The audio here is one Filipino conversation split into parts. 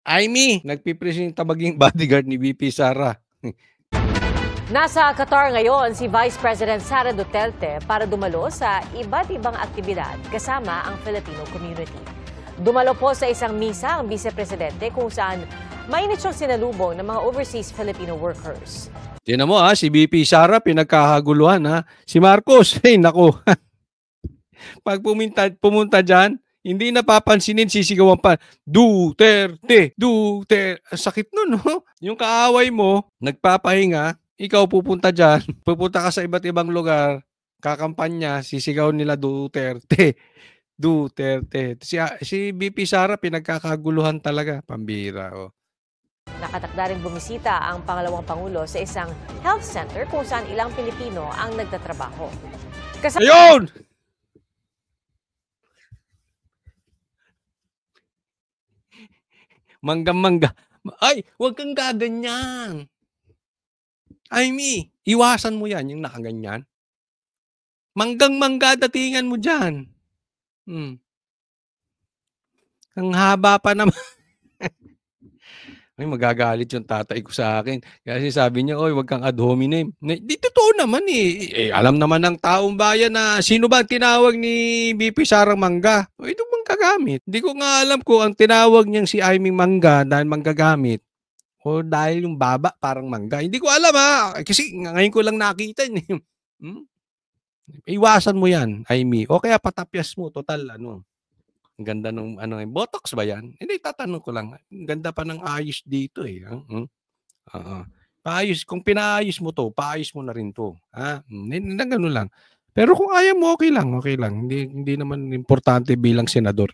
Amy, nagpipresenta maging bodyguard ni VP Sara. Nasa Qatar ngayon si Vice President Sara Duterte para dumalo sa iba't ibang aktibidad kasama ang Filipino community. Dumalo po sa isang misa ang Vice Presidente kung saan mainit siyang sinalubong ng mga overseas Filipino workers. Tinan mo si VP Sara pinagkakaguluhan Si Marcos, nako. Pag pumunta dyan, hindi napapansinin, sisigawan pa, Duterte, Duterte. Sakit nun, no? Yung kaaway mo, nagpapahinga, ikaw pupunta dyan, pupunta ka sa iba't ibang lugar, kakampanya, sisigaw nila Duterte, Duterte. Si VP Sara pinagkakaguluhan talaga, pambira. Nakatakda rin bumisita ang pangalawang Pangulo sa isang health center kung saan ilang Pilipino ang nagtatrabaho. Ayun! Mangga-mangga. Ay, huwag kang gaganyan. Amy, iwasan mo yan, yung nakaganyan. Manggang-mangga datingan mo dyan. Ang haba pa naman. Ay, magagalit yung tatay ko sa akin. Kasi sabi niya, oy, wag kang ad hominem. Di totoo naman alam naman ng taong bayan na sino ba ang tinawag ni BP Sarang Mangga? O, ito bang kagamit? Hindi ko nga alam kung ang tinawag niyang si Amy Mangga dahil manggagamit o dahil yung baba parang mangga. Hindi ko alam kasi ngayon ko lang nakita. Iwasan mo yan, Amy. O kaya patapyas mo, total ang ganda ng botox ba yan? Hindi, tatanong ko lang. Ang ganda pa ng ayos dito Paayos, kung pinaayos mo to, paayos mo na rin to. Ganun lang. Pero kung ayaw mo, okay lang. Hindi naman importante bilang senador.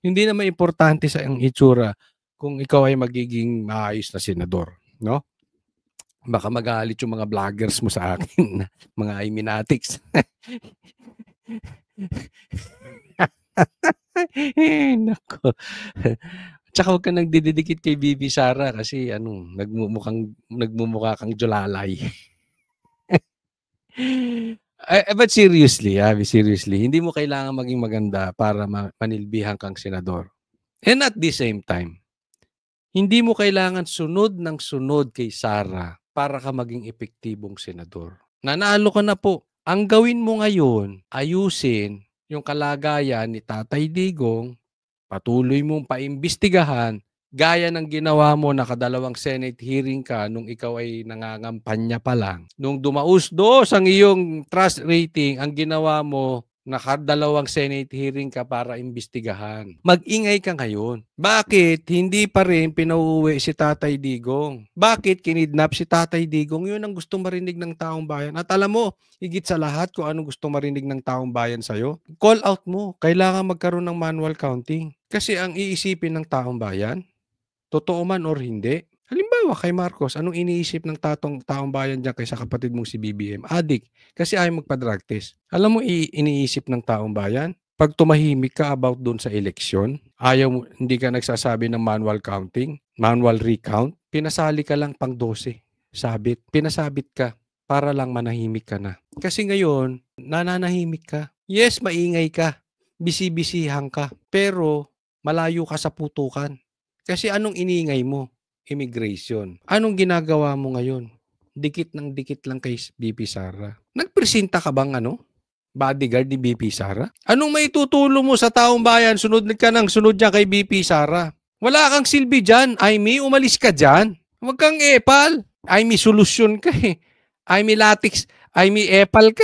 Hindi naman importante sa iyong itsura kung ikaw ay magiging maayos na senador, no? Baka magalit yung mga vloggers mo sa akin, mga Iminatics. Nako. Tsaka huwag ka nagdidikit kay VP Sara kasi nagmumukha kang Jolalay. But seriously, hindi mo kailangan maging maganda para manilbihan kang senador. And at the same time, hindi mo kailangan sunod ng sunod kay Sara para ka maging epektibong senador. Nanalo ka na po. Ang gawin mo ngayon, ayusin yung kalagayan ni Tatay Digong, patuloy mong paimbestigahan, gaya ng ginawa mo, nakadalawang Senate hearing ka nung ikaw ay nangangampanya pa lang. Nung dumausdos ang iyong trust rating, ang ginawa mo, nakadalawang Senate hearing ka para imbestigahan. Mag-ingay ka ngayon. Bakit hindi pa rin pinauuwi si Tatay Digong? Bakit kinidnap si Tatay Digong? Yun ang gusto marinig ng taong bayan. At alam mo, higit sa lahat kung anong gusto marinig ng taong bayan sa'yo, call out mo. Kailangan magkaroon ng manual counting. Kasi ang iisipin ng taong bayan, totoo man or hindi, halimbawa kay Marcos, anong iniisip ng taong bayan dyan kaysa kapatid mong si BBM? Adik, kasi ayaw magpa-drug test. Alam mo iniisip ng taong bayan? Pag tumahimik ka about doon sa eleksyon, hindi ka nagsasabi ng manual counting, manual recount, pinasali ka lang pang 12. Sabit. Pinasabit ka para lang manahimik ka na. Kasi ngayon, nananahimik ka. Yes, maingay ka. Bisi-bisihan ka. Pero malayo ka sa putukan. Kasi anong iniingay mo? Immigration. Anong ginagawa mo ngayon? Dikit ng dikit lang kay BP Sara. Nagpresenta ka bang bodyguard ni BP Sara? Anong maitutulong mo sa taong bayan? Sunod ka ng sunod dyan kay BP Sara. Wala kang silbi dyan. Amy, umalis ka dyan. Huwag kang epal. Amy, solusyon ka Amy, latex. Amy, epal ka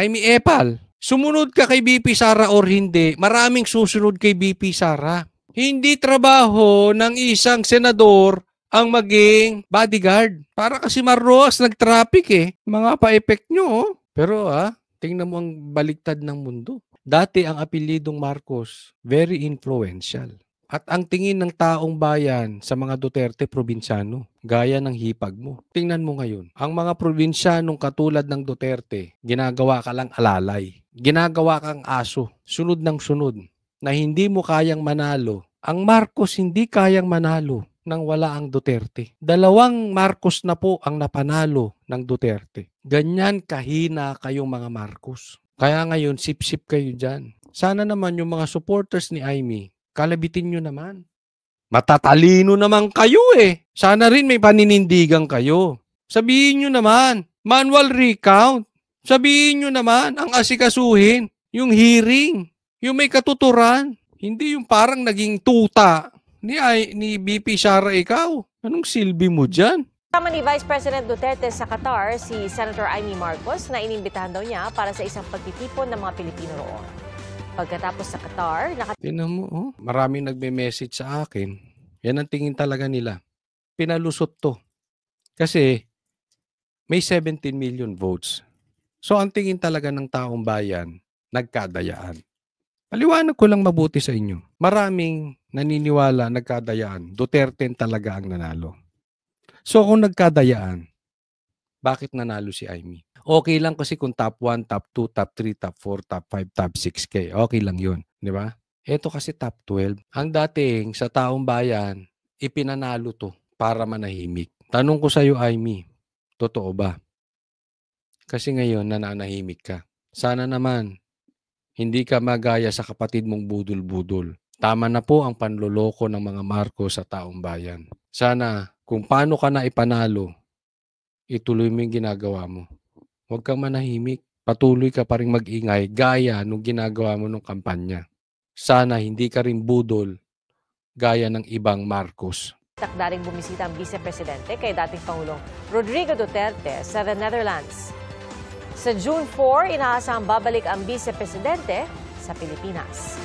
Amy, epal. Sumunod ka kay BP Sara or hindi, maraming susunod kay BP Sara. Hindi trabaho ng isang senador ang maging bodyguard. Para kasi Marroas nag-traffic Mga pa-effect nyo Pero tingnan mo ang baliktad ng mundo. Dati ang apelyidong Marcos, very influential. At ang tingin ng taong bayan sa mga Duterte probinsyano, gaya ng hipag mo. Tingnan mo ngayon, ang mga probinsyanong katulad ng Duterte, ginagawa ka lang alalay. Ginagawa kang aso, sunod ng sunod, na hindi mo kayang manalo. Ang Marcos hindi kayang manalo nang wala ang Duterte. 2 Marcos na po ang napanalo ng Duterte. Ganyan kahina kayong mga Marcos. Kaya ngayon, sip-sip kayo dyan. Sana naman yung mga supporters ni Amy, kalabitin nyo naman. Matatalino naman kayo eh. Sana rin may paninindigan kayo. Sabihin nyo naman, manual recount. Sabihin nyo naman, ang asikasuhin, yung hearing, yung may katuturan. Hindi yung parang naging tuta ni BP Sara ikaw. Anong silbi mo dyan? Kasama ni Vice President Duterte sa Qatar si Senator Amy Marcos na inimbitahan daw niya para sa isang pagtitipon ng mga Pilipino roon. Pagkatapos sa Qatar, Tingnan mo, oh. Maraming nagme-message sa akin. Yan ang tingin talaga nila. Pinalusot to. Kasi may 17 million votes. So ang tingin talaga ng taong bayan, nagkadayaan. Paliwanag ko lang mabuti sa inyo. Maraming naniniwala nagkadayaan. Duterte talaga ang nanalo. So kung nagkadayaan, bakit nanalo si Amy? Okay lang kasi kung top 1, top 2, top 3, top 4, top 5, top 6K. Okay lang yun. Di ba? Ito kasi top 12. Ang dating sa taong bayan, ipinanalo to para manahimik. Tanong ko sa iyo, Amy, totoo ba? Kasi ngayon, nananahimik ka. Sana naman, hindi ka magaya sa kapatid mong budol-budol. Tama na po ang panloloko ng mga Marcos sa taong bayan. Sana, kung paano ka na ipanalo, ituloy mo yung ginagawa mo. Huwag kang manahimik. Patuloy ka pa rin mag-ingay gaya nung ginagawa mo nung kampanya. Sana hindi ka rin budol gaya ng ibang Marcos. takda ring bumisita ang Vice Presidente kay dating Pangulong Rodrigo Duterte sa the Netherlands. Sa June 4, inaasahang babalik ang Vice Presidente sa Pilipinas.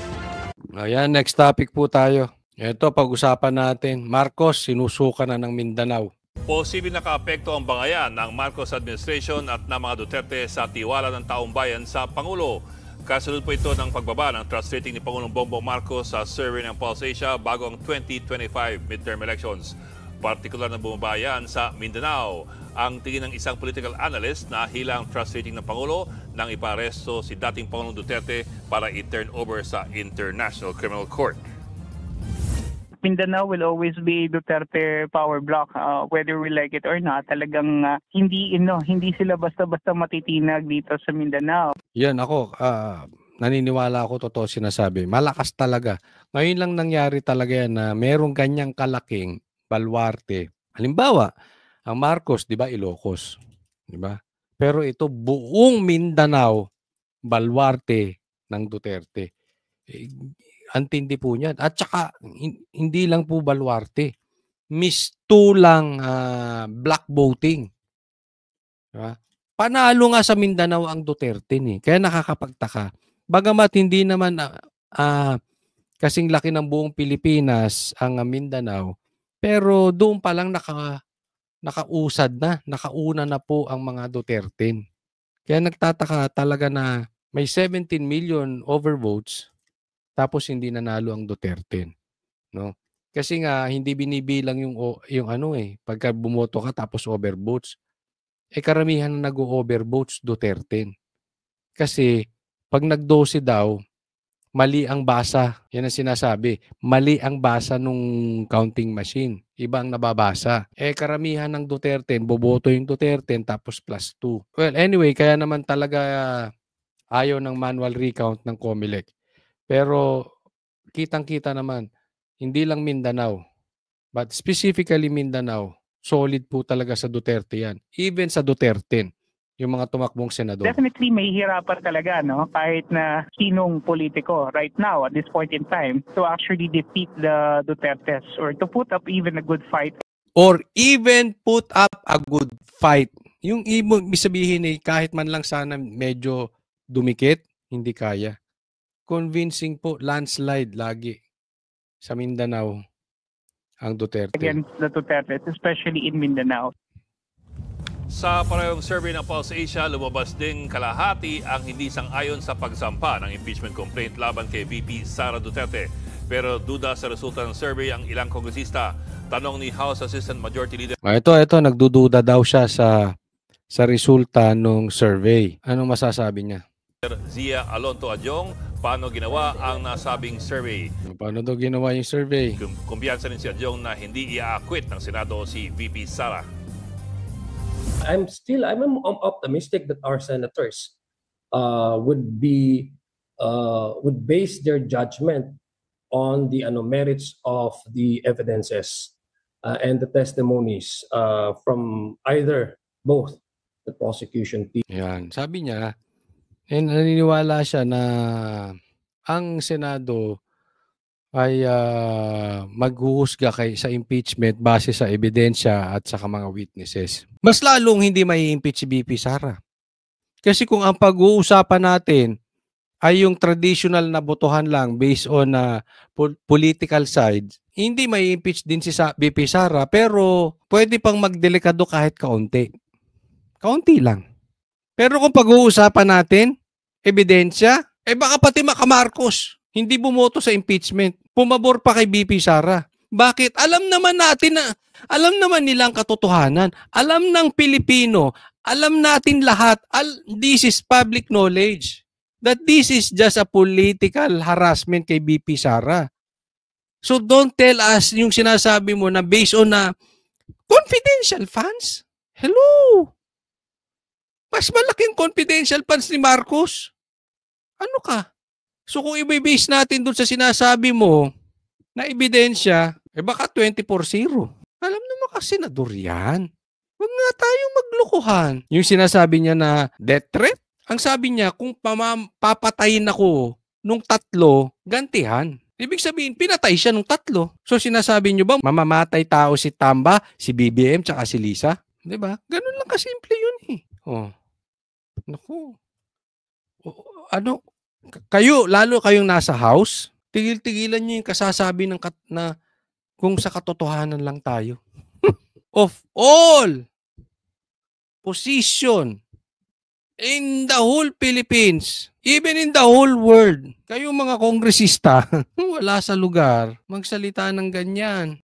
Ayan, next topic po tayo. Ito, pag-usapan natin. Marcos, sinusuka na ng Mindanao. Posibleng nakaapekto ang bangayan ng Marcos administration at ng mga Duterte sa tiwala ng taong bayan sa Pangulo. Kasunod po ito ng pagbaba ng trust rating ni Pangulong Bongbong Marcos sa survey ng Pulse Asia bago ang 2025 midterm elections. Partikular na bumabayan sa Mindanao. Ang tingin ng isang political analyst na hilang trust rating ng Pangulo nang iparesto si dating Pangulong Duterte para i-turn over sa International Criminal Court. Mindanao will always be Duterte power block, whether we like it or not. Talagang hindi sila basta-basta matitinag dito sa Mindanao. Yan ako, naniniwala ako totoo sinasabi. Malakas talaga. Ngayon lang nangyari talaga yan na merong ganyang kalaking baluarte. Halimbawa, ang Marcos, di ba, Ilocos. Di ba? Pero ito, buong Mindanao, baluarte ng Duterte. Antindi po niyan. At saka, hindi lang po baluarte. Mistulang black voting. Diba? Panalo nga sa Mindanao ang Duterte ni. Kaya nakakapagtaka. Bagamat hindi naman kasing laki ng buong Pilipinas ang Mindanao, pero doon pa lang nakausad na, nakauna na po ang mga Duterte. Kaya nagtataka talaga na may 17 million overvotes tapos hindi nanalo ang Duterte, no? Kasi nga hindi binibilang yung pagka bumoto ka tapos overvotes. Karamihan na nag-overvotes Duterte. Kasi pag nag-12 daw, mali ang basa. Yan ang sinasabi. Mali ang basa nung counting machine. Iba ang nababasa. Karamihan ng Duterte, boboto yung Duterte tapos plus 2. Well, anyway, kaya naman talaga ayaw ng manual recount ng COMELEC. Pero kitang-kita naman, hindi lang Mindanao, but specifically Mindanao, solid po talaga sa Duterte yan. Even sa Duterte, yung mga tumakbong senador. Definitely may hirapan talaga, no? Kahit na sinong politiko right now at this point in time to actually defeat the Dutertes or to put up even a good fight. Or even put up a good fight. Yung ibig sabihin kahit man lang sana medyo dumikit, hindi kaya. Convincing po, landslide lagi sa Mindanao ang Duterte. Against the Dutertes, especially in Mindanao. Sa parehong survey ng Pulse Asia, lumabas ding kalahati ang hindi sang-ayon sa pagsampa ng impeachment complaint laban kay VP Sara Duterte. Pero duda sa resulta ng survey ang ilang kongresista. Tanong ni House Assistant Majority Leader. Ito, nagdududa daw siya sa resulta ng survey. Anong masasabi niya? Zia Alonto Adjong, paano ginawa ang nasabing survey? Paano daw ginawa yung survey? Kumpiyansa rin si Adjong na hindi i-acquit ng Senado si VP Sara. I'm optimistic that our senators would base their judgment on the merits of the evidences and the testimonies from either both the prosecution team. Yan. Sabi niya, naniniwala siya na ang Senado ay maghuhusga sa impeachment base sa ebidensya at sa mga witnesses. Mas lalong hindi may impeach si BP Sara. Kasi kung ang pag-uusapan natin ay yung traditional na botohan lang based on political side, hindi may impeach din si BP Sara, pero pwede pang magdelikado kahit kaunti. Kaunti lang. Pero kung pag-uusapan natin, ebidensya, baka pati Marcos hindi bumoto sa impeachment. Pumabor pa kay BP Sara. Bakit? Alam naman nilang katotohanan. Alam ng Pilipino, alam natin lahat, this is public knowledge, that this is just a political harassment kay BP Sara. So don't tell us yung sinasabi mo na based on confidential funds. Hello? Mas malaking confidential funds ni Marcos. Ano ka? So kung i-base natin dun sa sinasabi mo na ebidensya, baka 24-0. Alam naman kasi senador yan. Huwag nga tayong maglukuhan. Yung sinasabi niya na death threat, ang sabi niya, kung papatayin ako nung 3, gantihan. Ibig sabihin, pinatay siya nung 3. So sinasabi niyo ba, mamamatay tao si Tamba, si BBM, tsaka si Lisa? Diba? Ganun lang kasimple yun eh. Oh. Naku. Ano? Kayo, lalo kayong nasa house, tigil-tigilan niyo yung kasasabi na kung sa katotohanan lang tayo. Of all position in the whole Philippines, even in the whole world, kayong mga kongresista, wala sa lugar, magsalita ng ganyan.